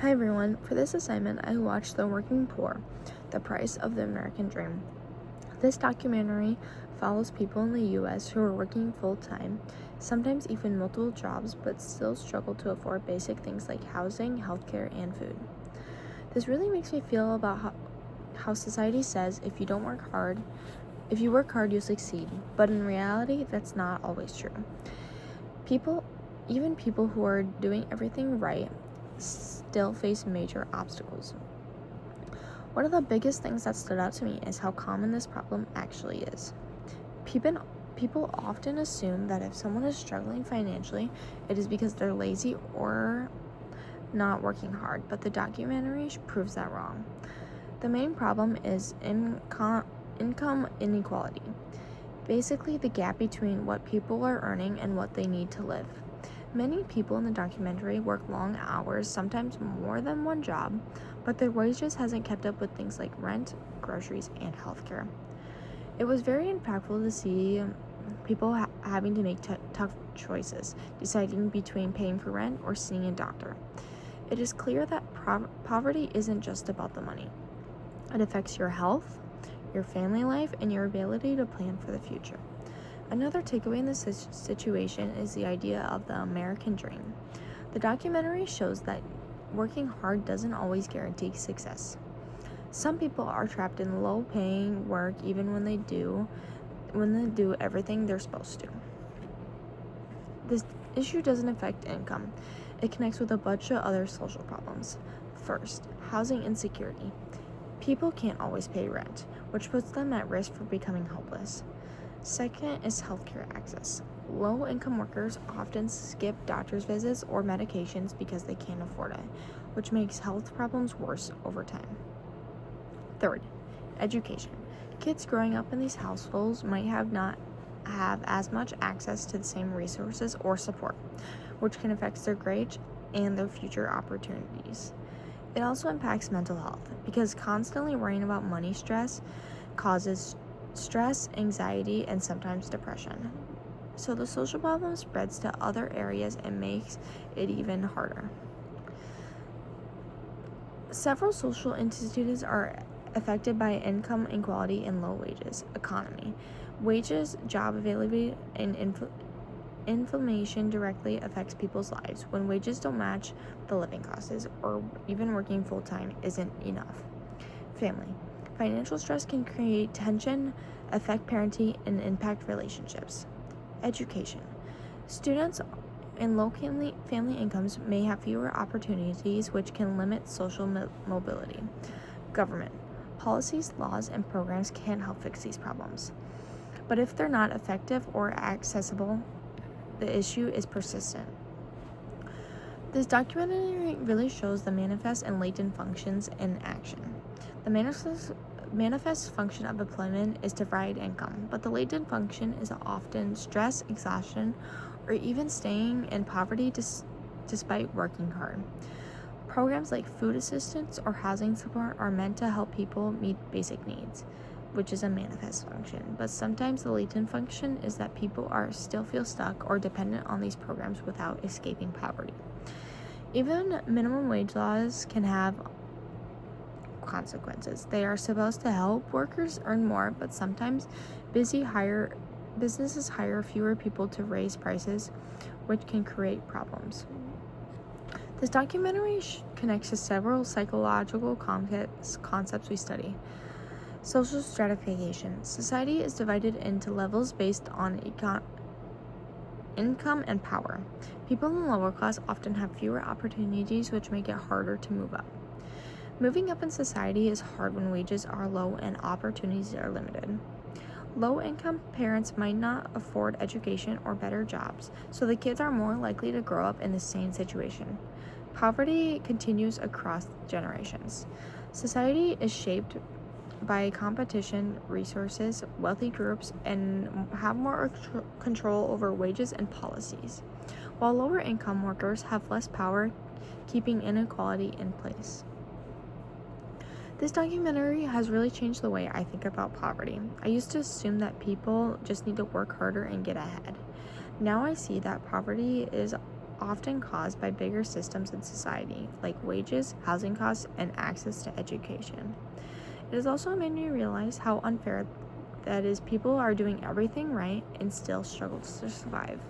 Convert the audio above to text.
Hi everyone, for this assignment I watched The Working Poor, The Price of the American Dream. This documentary follows people in the US who are working full-time, sometimes even multiple jobs, but still struggle to afford basic things like housing, healthcare, and food. This really makes me feel about how society says if you work hard, you succeed, but in reality that's not always true. Even people who are doing everything right, still face major obstacles. One of the biggest things that stood out to me is how common this problem actually is. People often assume that if someone is struggling financially, it is because they're lazy or not working hard, but the documentary proves that wrong. The main problem is income inequality, basically the gap between what people are earning and what they need to live. Many people in the documentary work long hours, sometimes more than one job, but their wages hasn't kept up with things like rent, groceries, and healthcare. It was very impactful to see people having to make tough choices, deciding between paying for rent or seeing a doctor. It is clear that poverty isn't just about the money. It affects your health, your family life, and your ability to plan for the future. Another takeaway in this situation is the idea of the American dream. The documentary shows that working hard doesn't always guarantee success. Some people are trapped in low-paying work even when they do everything they're supposed to. This issue doesn't affect income. It connects with a bunch of other social problems. First, housing insecurity. People can't always pay rent, which puts them at risk for becoming homeless. Second is healthcare access. Low-income workers often skip doctor's visits or medications because they can't afford it, which makes health problems worse over time. Third, education. Kids growing up in these households might not have as much access to the same resources or support, which can affect their grades and their future opportunities. It also impacts mental health because constantly worrying about money stress causes stress, anxiety, and sometimes depression. So the social problem spreads to other areas and makes it even harder. Several social institutions are affected by income inequality and low wages economy. Wages, job availability, and inflation directly affects people's lives. When wages don't match the living costs, or even working full-time isn't enough. Family. Financial stress can create tension, affect parenting, and impact relationships. Education. Students in low family incomes may have fewer opportunities, which can limit social mobility. Government. Policies, laws, and programs can help fix these problems. But if they're not effective or accessible, the issue is persistent. This documentary really shows the manifest and latent functions in action. The manifest function of employment is to provide income, but the latent function is often stress, exhaustion, or even staying in poverty despite working hard. Programs like food assistance or housing support are meant to help people meet basic needs, which is a manifest function, but sometimes the latent function is that people still feel stuck or dependent on these programs without escaping poverty. Even minimum wage laws can have consequences. They are supposed to help workers earn more, but sometimes businesses hire fewer people to raise prices, which can create problems. This documentary connects to several psychological concepts we study. Social stratification. Society is divided into levels based on income and power. People in the lower class often have fewer opportunities, which make it harder to move up. Moving up in society is hard when wages are low and opportunities are limited. Low-income parents might not afford education or better jobs, so the kids are more likely to grow up in the same situation. Poverty continues across generations. Society is shaped by competition, resources, wealthy groups, and have more control over wages and policies, while lower income workers have less power, keeping inequality in place. This documentary has really changed the way I think about poverty. I used to assume that people just need to work harder and get ahead. Now I see that poverty is often caused by bigger systems in society, like wages, housing costs, and access to education. It has also made me realize how unfair that is. People are doing everything right and still struggle to survive.